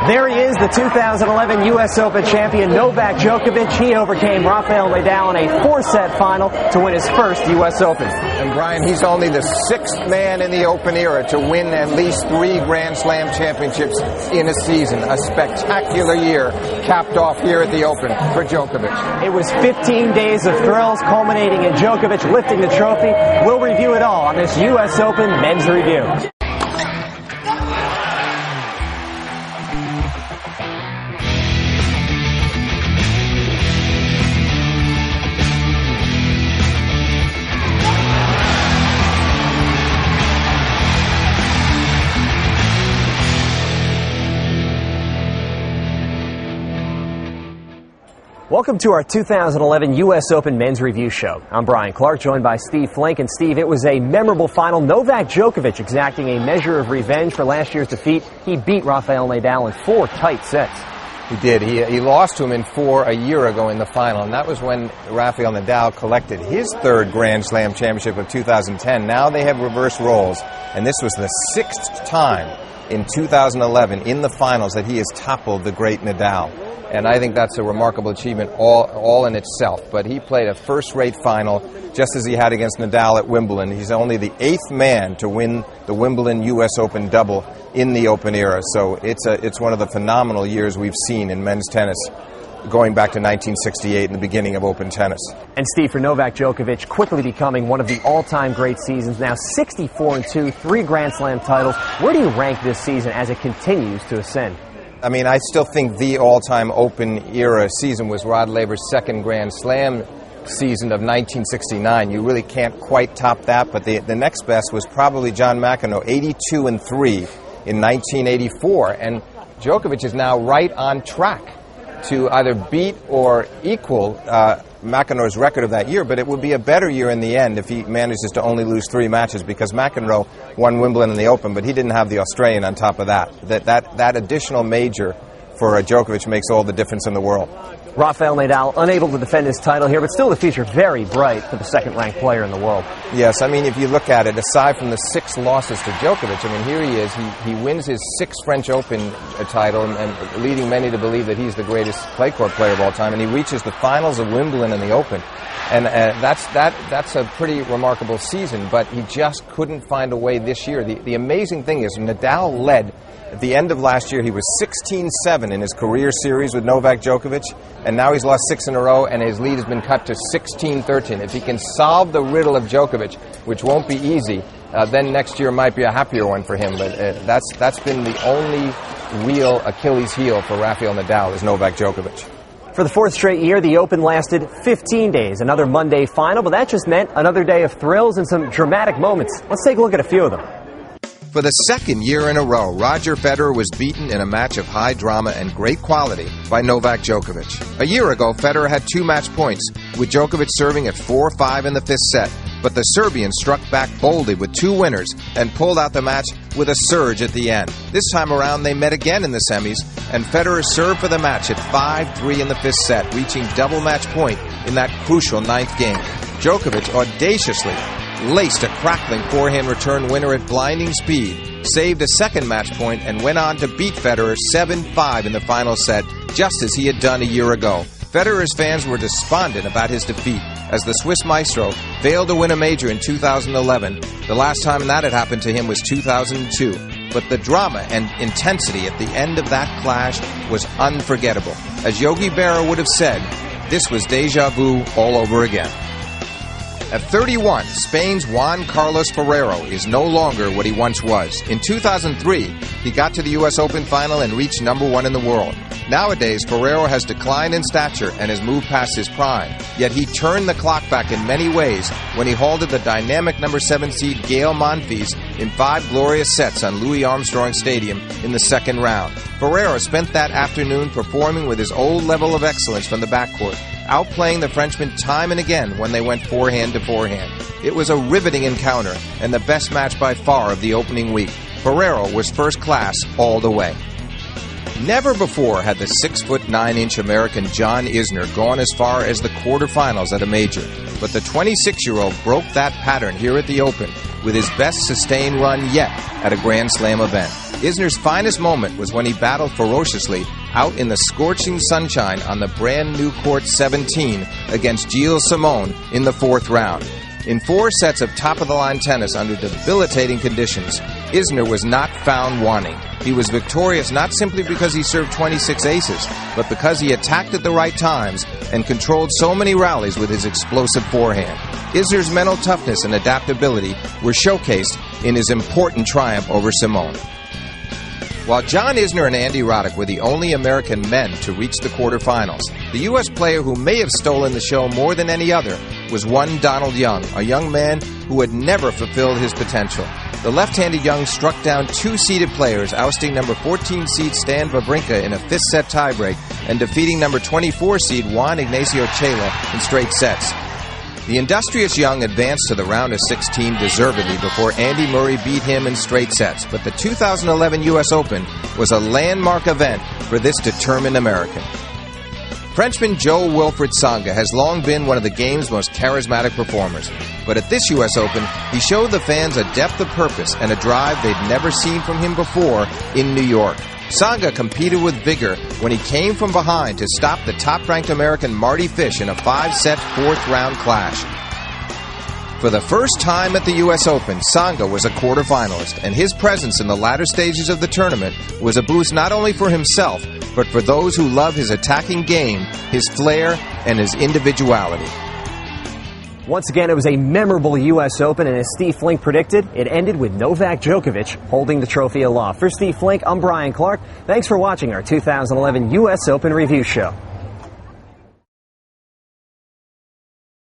There he is, the 2011 U.S. Open champion Novak Djokovic. He overcame Rafael Nadal in a 4-set final to win his first U.S. Open. And Brian, he's only the 6th man in the Open era to win at least 3 Grand Slam championships in a season. A spectacular year capped off here at the Open for Djokovic. It was 15 days of thrills culminating in Djokovic lifting the trophy. We'll review it all on this U.S. Open Men's Review. Welcome to our 2011 U.S. Open Men's Review Show. I'm Brian Clark, joined by Steve Flink. And Steve, it was a memorable final. Novak Djokovic exacting a measure of revenge for last year's defeat. He beat Rafael Nadal in 4 tight sets. He did. He lost to him in 4 a year ago in the final, and that was when Rafael Nadal collected his 3rd Grand Slam championship of 2010. Now they have reversed roles, and this was the 6th time in 2011 in the finals that he has toppled the great Nadal. And I think that's a remarkable achievement all in itself. But he played a first-rate final, just as he had against Nadal at Wimbledon. He's only the 8th man to win the Wimbledon U.S. Open double in the Open era. So it's one of the phenomenal years we've seen in men's tennis, going back to 1968 and the beginning of Open tennis. And Steve, for Novak Djokovic, quickly becoming one of the all-time great seasons, now 64-2, 3 Grand Slam titles. Where do you rank this season as it continues to ascend? I mean, I still think the all-time Open era season was Rod Laver's 2nd Grand Slam season of 1969. You really can't quite top that, but the next best was probably John McEnroe, 82-3 in 1984. And Djokovic is now right on track to either beat or equal McEnroe's record of that year, but it would be a better year in the end if he manages to only lose 3 matches, because McEnroe won Wimbledon and the Open, but he didn't have the Australian on top of that. That additional major for Djokovic makes all the difference in the world. Rafael Nadal unable to defend his title here, but still the future very bright for the 2nd-ranked player in the world. Yes, I mean, if you look at it, aside from the 6 losses to Djokovic, I mean, here he is. He wins his 6th French Open title, and leading many to believe that he's the greatest clay court player of all time, and he reaches the finals of Wimbledon and the Open. And that's a pretty remarkable season, but he just couldn't find a way this year. The amazing thing is Nadal led. At the end of last year, he was 16-7 in his career series with Novak Djokovic, and now he's lost 6 in a row, and his lead has been cut to 16-13. If he can solve the riddle of Djokovic, which won't be easy, then next year might be a happier one for him. But that's been the only real Achilles heel for Rafael Nadal, is Novak Djokovic. For the 4th straight year, the Open lasted 15 days, another Monday final, but that just meant another day of thrills and some dramatic moments. Let's take a look at a few of them. For the 2nd year in a row, Roger Federer was beaten in a match of high drama and great quality by Novak Djokovic. A year ago, Federer had 2 match points, with Djokovic serving at 4-5 in the 5th set. But the Serbian struck back boldly with 2 winners and pulled out the match with a surge at the end. This time around, they met again in the semis, and Federer served for the match at 5-3 in the 5th set, reaching double match point in that crucial 9th game. Djokovic audaciously laced a crackling forehand return winner at blinding speed, saved a 2nd match point, and went on to beat Federer 7-5 in the final set, just as he had done a year ago. Federer's fans were despondent about his defeat, as the Swiss maestro failed to win a major in 2011. The last time that had happened to him was 2002. But the drama and intensity at the end of that clash was unforgettable. As Yogi Berra would have said, this was deja vu all over again. At 31, Spain's Juan Carlos Ferrero is no longer what he once was. In 2003, he got to the U.S. Open final and reached #1 in the world. Nowadays, Ferrero has declined in stature and has moved past his prime. Yet he turned the clock back in many ways when he halted the dynamic #7 seed Gael Monfils in 5 glorious sets on Louis Armstrong Stadium in the 2nd round. Ferrero spent that afternoon performing with his old level of excellence from the backcourt, outplaying the Frenchman time and again when they went forehand to forehand. It was a riveting encounter and the best match by far of the opening week. Ferrero was first class all the way. Never before had the 6'9" American John Isner gone as far as the quarterfinals at a major, but the 26-year-old broke that pattern here at the Open with his best sustained run yet at a Grand Slam event. Isner's finest moment was when he battled ferociously out in the scorching sunshine on the brand new court 17 against Gilles Simon in the 4th round. In 4 sets of top-of-the-line tennis under debilitating conditions, Isner was not found wanting. He was victorious not simply because he served 26 aces, but because he attacked at the right times and controlled so many rallies with his explosive forehand. Isner's mental toughness and adaptability were showcased in his important triumph over Simon. While John Isner and Andy Roddick were the only American men to reach the quarterfinals, the U.S. player who may have stolen the show more than any other was one Donald Young, a young man who had never fulfilled his potential. The left-handed Young struck down 2 seeded players, ousting number 14 seed Stan Wawrinka in a 5th-set tiebreak and defeating number 24 seed Juan Ignacio Chela in straight sets. The industrious Young advanced to the round of 16 deservedly before Andy Murray beat him in straight sets, but the 2011 U.S. Open was a landmark event for this determined American. Frenchman Jo-Wilfried Tsonga has long been one of the game's most charismatic performers, but at this U.S. Open, he showed the fans a depth of purpose and a drive they'd never seen from him before in New York. Tsonga competed with vigor when he came from behind to stop the top-ranked American Marty Fish in a 5-set 4th-round clash. For the first time at the U.S. Open, Tsonga was a quarterfinalist, and his presence in the latter stages of the tournament was a boost not only for himself, but for those who love his attacking game, his flair, and his individuality. Once again, it was a memorable U.S. Open, and as Steve Flink predicted, it ended with Novak Djokovic holding the trophy aloft. For Steve Flink, I'm Brian Clark. Thanks for watching our 2011 U.S. Open Review Show.